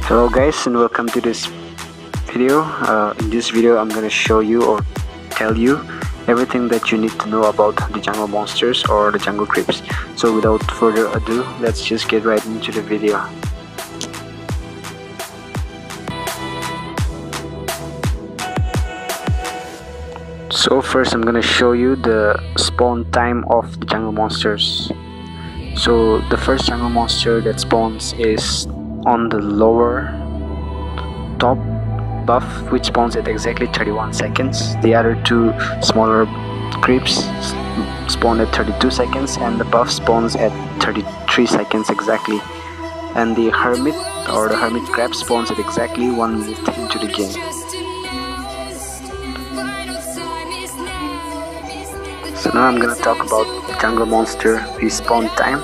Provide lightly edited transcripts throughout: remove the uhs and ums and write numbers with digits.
Hello guys, and welcome to this video. In this video I'm gonna show you or tell you everything that you need to know about the jungle monsters or the jungle creeps. So without further ado, let's just get right into the video. So first I'm gonna show you the spawn time of the jungle monsters. So the first jungle monster that spawns is on the lower top buff, which spawns at exactly 31 seconds. The other two smaller creeps spawn at 32 seconds, and the buff spawns at 33 seconds exactly. And the hermit or the hermit crab spawns at exactly 1 minute into the game. So now I'm gonna talk about jungle monster respawn time.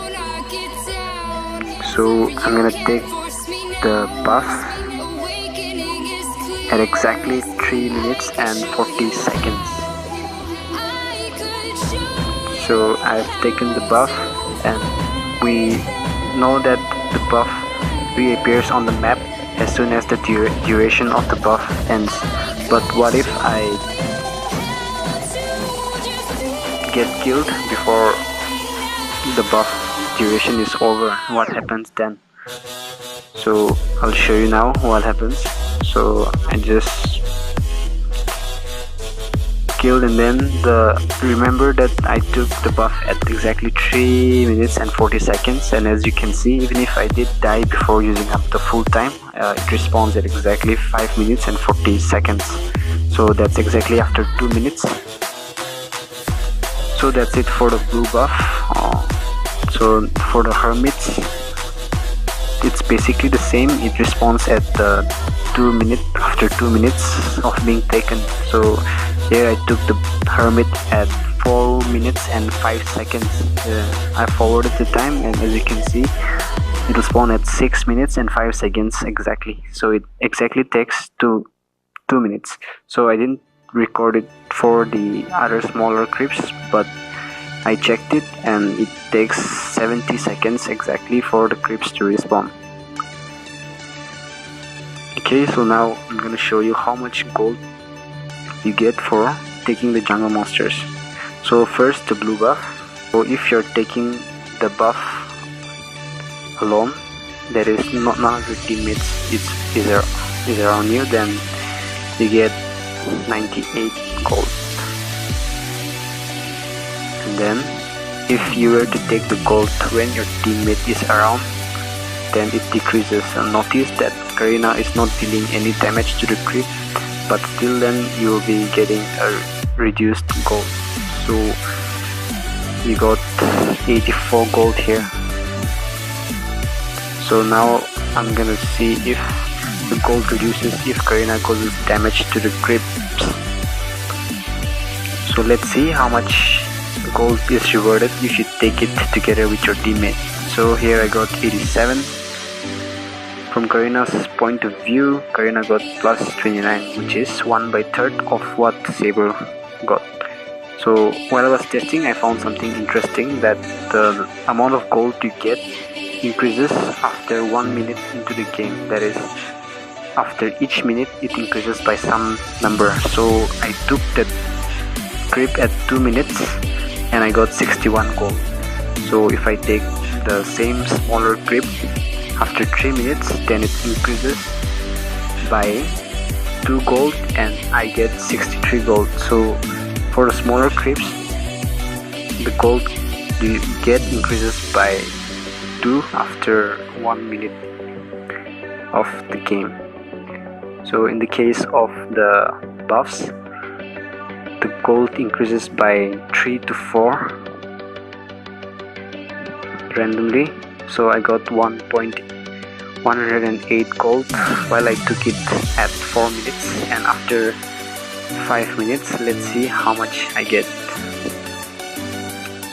So I'm gonna take the buff at exactly 3 minutes and 40 seconds. So I've taken the buff, and we know that the buff reappears on the map as soon as the duration of the buff ends. But what if I get killed before the buff duration is over? What happens then? So I'll show you now what happens. So I just killed, and then remember that I took the buff at exactly 3 minutes and 40 seconds, and as you can see, even if I did die before using up the full time, it respawns at exactly 5 minutes and 40 seconds. So that's exactly after 2 minutes. So that's it for the blue buff. So for the hermits, it's basically the same. It respawns at 2 minutes after 2 minutes of being taken. So here I took the hermit at 4 minutes and 5 seconds. I forwarded the time, and as you can see, it will spawn at 6 minutes and 5 seconds exactly. So it exactly takes 2 minutes. So I didn't record it for the other smaller creeps, but I checked it, and it takes 70 seconds exactly for the creeps to respawn. Okay, so now I'm gonna show you how much gold you get for taking the jungle monsters. So first, the blue buff. So if you're taking the buff alone, that is none of your teammates is around you, then you get 98 gold. And then if you were to take the gold when your teammate is around, then it decreases. And notice that Karina is not dealing any damage to the creep, but still then you will be getting a reduced gold. So we got 84 gold here. So now I'm gonna see if the gold reduces if Karina causes damage to the creeps. So let's see how much gold is rewarded if you take it together with your teammate. So here I got 87. From Karina's point of view, Karina got plus 29, which is 1/3 of what Saber got. So while I was testing, I found something interesting, that the amount of gold you get increases after 1 minute into the game. That is, after each minute it increases by some number. So I took that creep at 2 minutes and I got 61 gold. So if I take the same smaller creep after 3 minutes, then it increases by 2 gold and I get 63 gold. So for the smaller creeps, the gold you get increases by 2 after 1 minute of the game. So in the case of the buffs, the gold increases by 3 to 4 randomly. So I got 1.108 gold while I took it at 4 minutes, and after 5 minutes, let's see how much I get.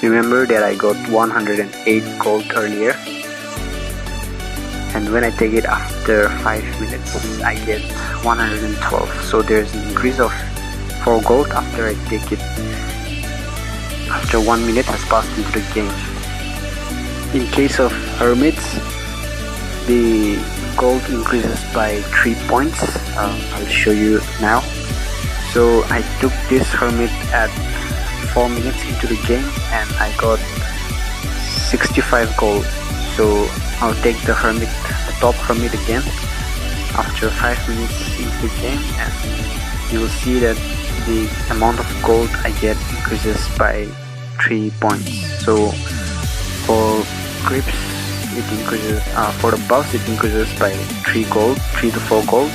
Remember that I got 108 gold earlier, and when I take it after 5 minutes, I get 112. So there's an increase of 4 gold after I take it after 1 minute has passed into the game. In case of hermits, the gold increases by 3 points. I'll show you now. So I took this hermit at 4 minutes into the game and I got 65 gold. So I'll take the top hermit again after 5 minutes into the game, and you will see that the amount of gold I get increases by 3 points. So for grips it increases, for the buffs it increases by 3 gold, 3 to 4 gold.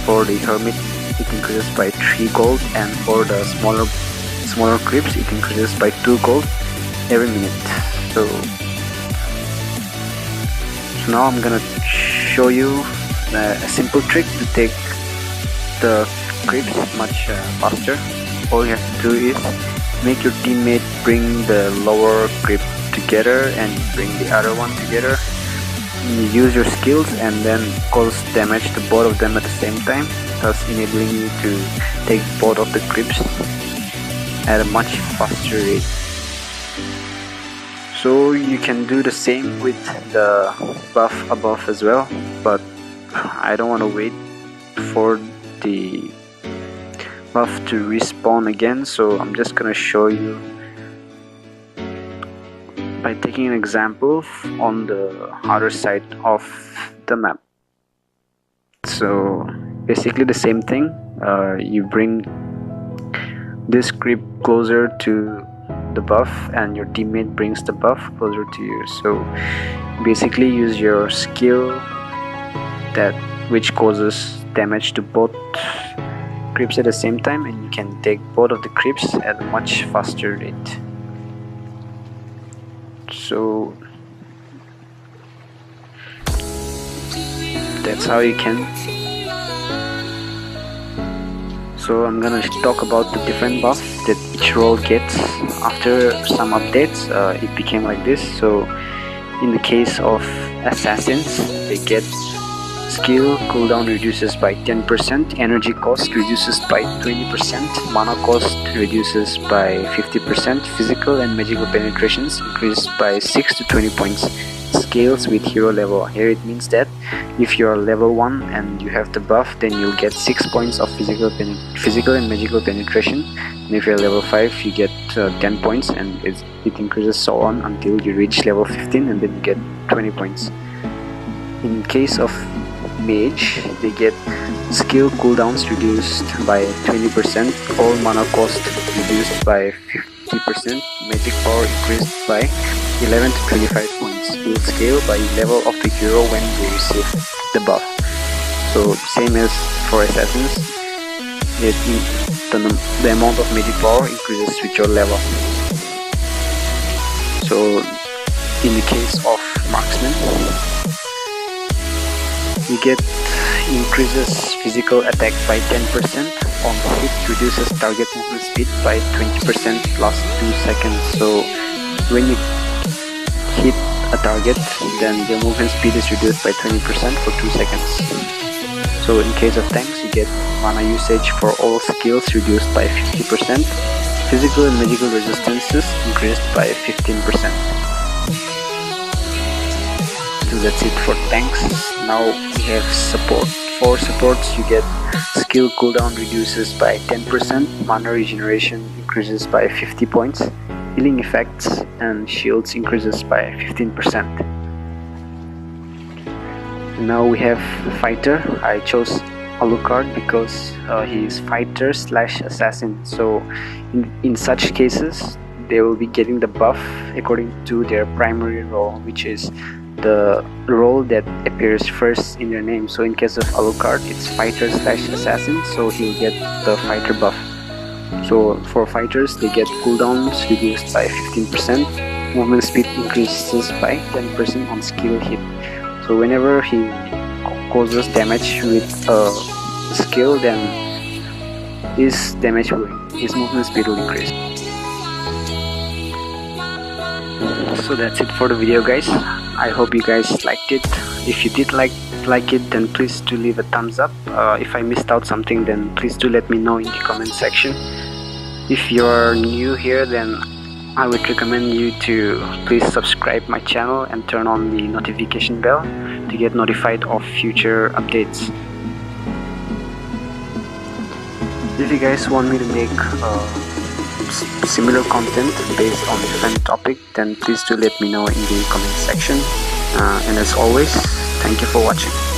For the hermit it increases by 3 gold, and for the smaller grips it increases by 2 gold every minute. So now I'm gonna show you a simple trick to take the grips much faster. All you have to do is make your teammate bring the lower grip together and bring the other one together. You use your skills and then cause damage to both of them at the same time, thus enabling you to take both of the grips at a much faster rate. So you can do the same with the buff above as well, but I don't want to wait for the buff to respawn again, so I'm just gonna show you by taking an example on the other side of the map. So basically the same thing, you bring this grip closer to the buff and your teammate brings the buff closer to you. So basically use your skill which causes damage to both grips at the same time, and you can take both of the grips at a much faster rate. So that's how you can. So I'm gonna talk about the different buffs that each role gets. After some updates, it became like this. So in the case of assassins, they get skill cooldown reduces by 10%, energy cost reduces by 20%, mana cost reduces by 50%, physical and magical penetrations increase by 6 to 20 points. Scales with hero level. Here it means that if you are level 1 and you have the buff, then you'll get 6 points of physical and magical penetration, and if you're level 5 you get 10 points, and it increases so on until you reach level 15 and then you get 20 points. In case of mage, they get skill cooldowns reduced by 20%, all mana cost reduced by 50%, magic power increased by 11 to 25 points, will scale by level of the hero when they receive the buff. So same as for assassins, the amount of magic power increases with your level. So in the case of marksman, you get increases physical attack by 10%, on hit reduces target movement speed by 20% plus 2 seconds. So when you hit a target, then the movement speed is reduced by 20% for 2 seconds. So in case of tanks, you get mana usage for all skills reduced by 50%, physical and magical resistances increased by 15%. So that's it for tanks. Now we have support. For supports, you get skill cooldown reduces by 10%, mana regeneration increases by 50 points, healing effects and shields increases by 15%. Now we have the fighter. I chose Alucard because he is fighter / assassin. So in such cases, they will be getting the buff according to their primary role, which is the role that appears first in their name. So in case of Alucard, it's fighter / assassin, so he'll get the fighter buff. So for fighters, they get cooldowns reduced by 15%, movement speed increases by 10% on skill hit. So whenever he causes damage with a skill, then his movement speed will increase. So that's it for the video, guys. I hope you guys liked it. If you did like it, then please do leave a thumbs up. If I missed out something, then please do let me know in the comment section. If you're new here, then I would recommend you to please subscribe my channel and turn on the notification bell to get notified of future updates. If you guys want me to make similar content based on different topic, then please do let me know in the comment section. And as always, thank you for watching.